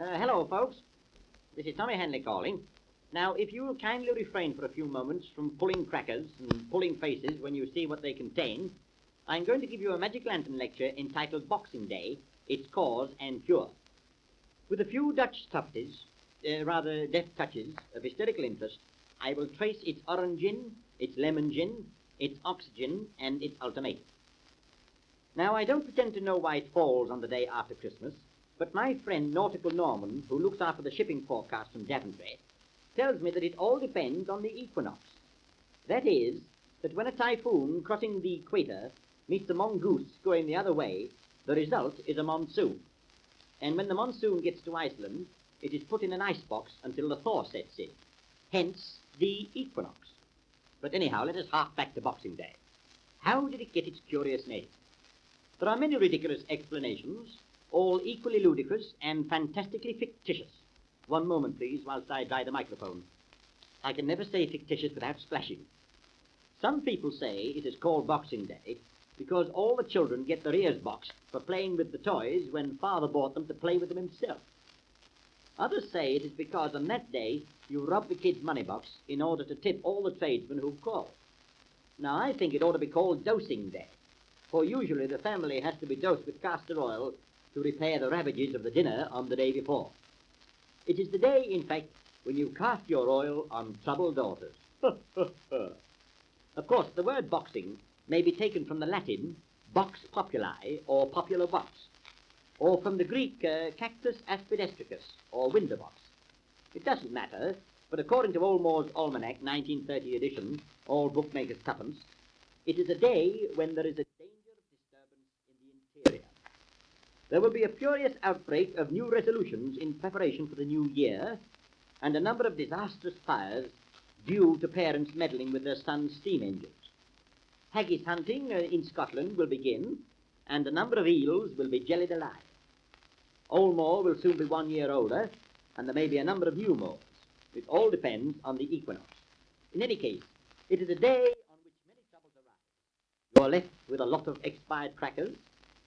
Hello, folks. This is Tommy Handley calling. Now, if you will kindly refrain for a few moments from pulling crackers and pulling faces when you see what they contain, I'm going to give you a magic lantern lecture entitled Boxing Day, Its Cause and Cure. With a few Dutch subtleties, rather deft touches of historical interest, I will trace its origin, its lemon gin, its oxygen, and its ultimatum. Now, I don't pretend to know why it falls on the day after Christmas, but my friend Nautical Norman, who looks after the shipping forecast from Daventry, tells me that it all depends on the equinox. That is, that when a typhoon crossing the equator meets a mongoose going the other way, the result is a monsoon. And when the monsoon gets to Iceland, it is put in an icebox until the thaw sets in. Hence, the equinox. But anyhow, let us hark back to Boxing Day. How did it get its curious name? There are many ridiculous explanations, all equally ludicrous and fantastically fictitious. One moment, please, whilst I dry the microphone. I can never say fictitious without splashing. Some people say it is called Boxing Day because all the children get their ears boxed for playing with the toys when father bought them to play with them himself. Others say it is because on that day you rob the kid's money box in order to tip all the tradesmen who call. Now, I think it ought to be called Dosing Day, for usually the family has to be dosed with castor oil to repair the ravages of the dinner on the day before. It is the day, in fact, when you cast your oil on troubled daughters. Of course, the word boxing may be taken from the Latin box populi, or popular box, or from the Greek cactus aspidestricus, or window box. It doesn't matter, but according to Old Moore's Almanac, 1930 edition, all bookmakers' tuppence, it is a day when there is a danger of disturbance in the interior. There will be a furious outbreak of new resolutions in preparation for the new year, and a number of disastrous fires due to parents meddling with their sons' steam engines. Haggis hunting in Scotland will begin, and a number of eels will be jellied alive. Old Moor will soon be 1 year older, and there may be a number of new moors. It all depends on the equinox. In any case, it is a day on which many troubles arise. You are left with a lot of expired crackers,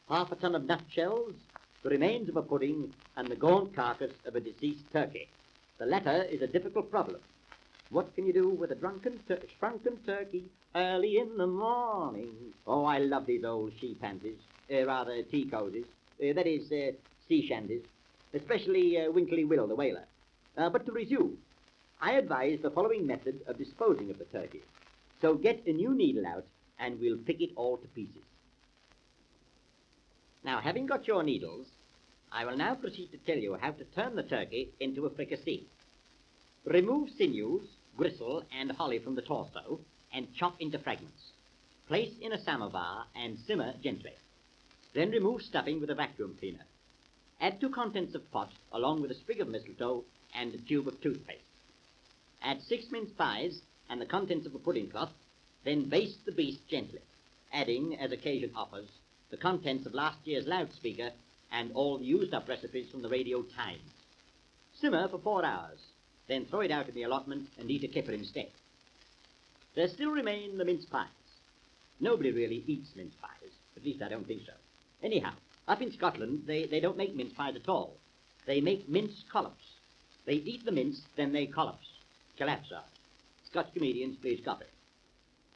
half a ton of nutshells, the remains of a pudding, and the gaunt carcass of a deceased turkey. The latter is a difficult problem. What can you do with a shrunken turkey early in the morning? Oh, I love these old she-pansies, tea cosies, that is, sea shandies, especially Winkley Will, the whaler. But to resume, I advise the following method of disposing of the turkey. So get a new needle out, and we'll pick it all to pieces. Now, having got your needles, I will now proceed to tell you how to turn the turkey into a fricassee. Remove sinews, gristle, and holly from the torso, and chop into fragments. Place in a samovar and simmer gently. Then remove stuffing with a vacuum cleaner. Add 2 contents of pot, along with a sprig of mistletoe and a tube of toothpaste. Add 6 minced pies and the contents of a pudding cloth, then baste the beast gently, adding, as occasion offers, the contents of last year's loudspeaker and all the used-up recipes from the Radio Times. Simmer for 4 hours, then throw it out in the allotment and eat a kipper instead. There still remain the mince pies. Nobody really eats mince pies, at least I don't think so. Anyhow, up in Scotland, they don't make mince pies at all. They make mince collops. They eat the mince, then they collapse. Scotch comedians, please copy.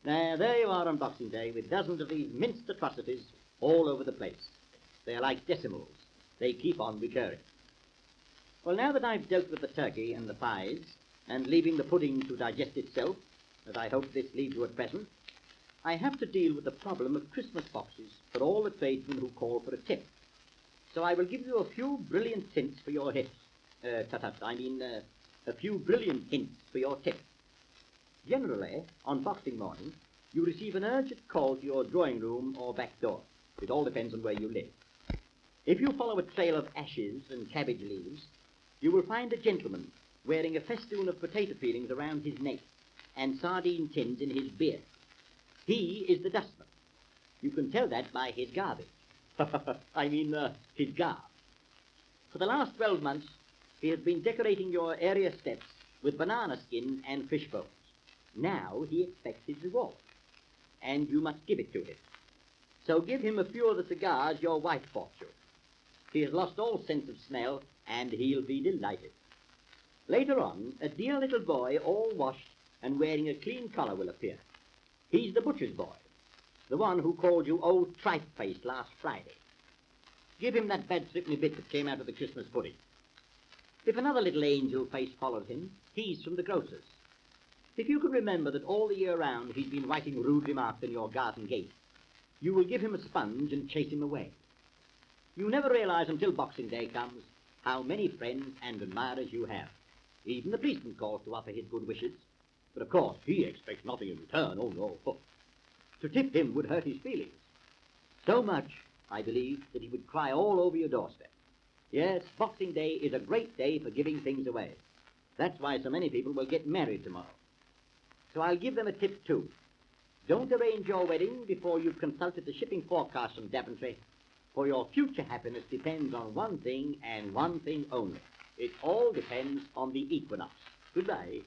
Now, there you are on Boxing Day with dozens of these minced atrocities all over the place. They are like decimals. They keep on recurring. Well, now that I've dealt with the turkey and the pies, and leaving the pudding to digest itself, as I hope this leaves you at present, I have to deal with the problem of Christmas boxes for all the tradesmen who call for a tip. So I will give you a few brilliant hints for your hits. A few brilliant hints for your tip. Generally, on Boxing morning, you receive an urgent call to your drawing room or back door. It all depends on where you live. If you follow a trail of ashes and cabbage leaves, you will find a gentleman wearing a festoon of potato peelings around his neck and sardine tins in his beard. He is the dustman. You can tell that by his garbage. His garb. For the last 12 months, he has been decorating your area steps with banana skin and fish bones. Now he expects his reward, and you must give it to him. So give him a few of the cigars your wife bought you. He has lost all sense of smell, and he'll be delighted. Later on, a dear little boy, all washed and wearing a clean collar, will appear. He's the butcher's boy, the one who called you old tripe-face last Friday. Give him that bad threepenny bit that came out of the Christmas pudding. If another little angel face followed him, he's from the grocer's. If you can remember that all the year round he's been writing rude remarks in your garden gate, you will give him a sponge and chase him away. You never realize until Boxing Day comes how many friends and admirers you have. Even the policeman calls to offer his good wishes. But of course he expects nothing in return, oh no. To tip him would hurt his feelings. So much, I believe, that he would cry all over your doorstep. Yes, Boxing Day is a great day for giving things away. That's why so many people will get married tomorrow. So I'll give them a tip too. Don't arrange your wedding before you've consulted the shipping forecast from Daventry, for your future happiness depends on one thing and one thing only. It all depends on the equinox. Goodbye.